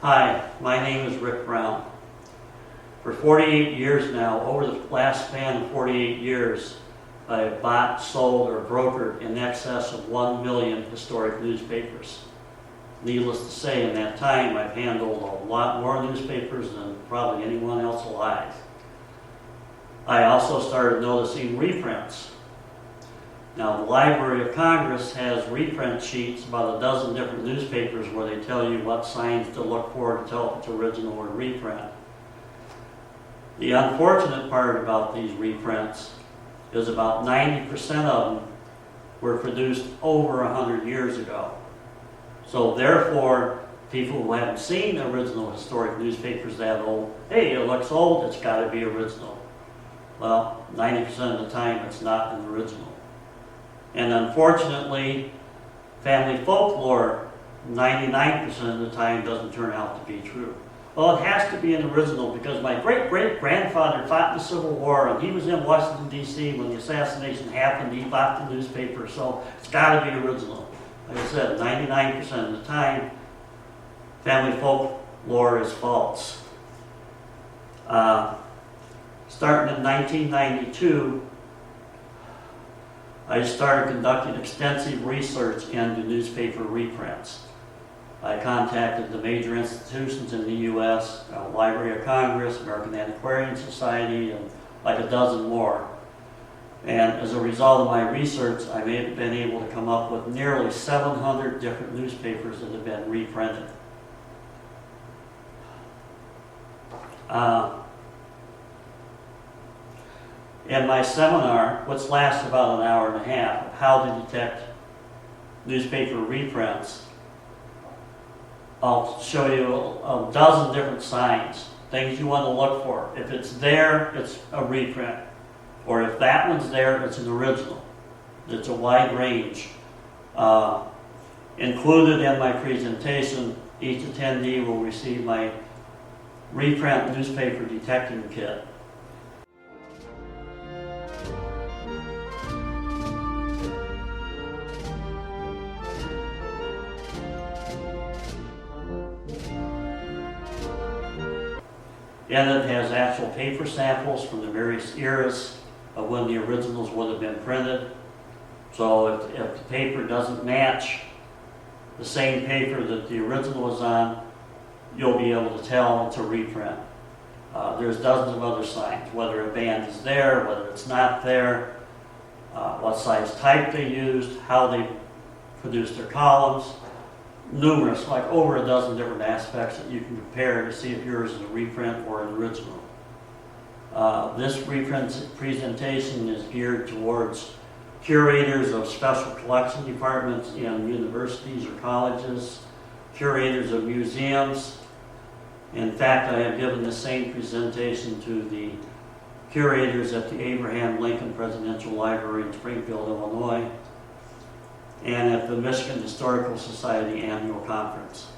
Hi, my name is Rick Brown. For 48 years now, over the last span of 48 years, I have bought, sold, or brokered in excess of 1 million historic newspapers. Needless to say, in that time, I've handled a lot more newspapers than probably anyone else alive. I also started noticing reprints. Now, the Library of Congress has reprint sheets, about a dozen different newspapers, where they tell you what signs to look for to tell if it's original or reprint. The unfortunate part about these reprints is about 90% of them were produced over 100 years ago. So therefore, people who haven't seen original historic newspapers that old, hey, it looks old, it's got to be original. Well, 90% of the time it's not an original. And unfortunately, family folklore 99% of the time doesn't turn out to be true. Well, it has to be an original because my great-great-grandfather fought in the Civil War and he was in Washington, D.C. when the assassination happened. He bought the newspaper, so it's got to be original. Like I said, 99% of the time, family folklore is false. Starting in 1992, I started conducting extensive research into newspaper reprints. I contacted the major institutions in the U.S., Library of Congress, American Antiquarian Society, and like a dozen more. And as a result of my research, I've been able to come up with nearly 700 different newspapers that have been reprinted. In my seminar, which lasts about an hour and a half, of how to detect newspaper reprints, I'll show you a dozen different signs, things you want to look for. If it's there, it's a reprint. Or if that one's there, it's an original. It's a wide range. Included in my presentation, each attendee will receive my Reprint Newspaper Detecting Kit. And it has actual paper samples from the various eras of when the originals would have been printed. So if the paper doesn't match the same paper that the original was on, you'll be able to tell it's a reprint. There's dozens of other signs, whether a band is there, whether it's not there, what size type they used, how they produced their columns. Numerous, like over a dozen different aspects that you can compare to see if yours is a reprint or an original. This reprint presentation is geared towards curators of special collection departments in universities or colleges, curators of museums. In fact, I have given the same presentation to the curators at the Abraham Lincoln Presidential Library in Springfield, Illinois, and at the Michigan Historical Society Annual Conference.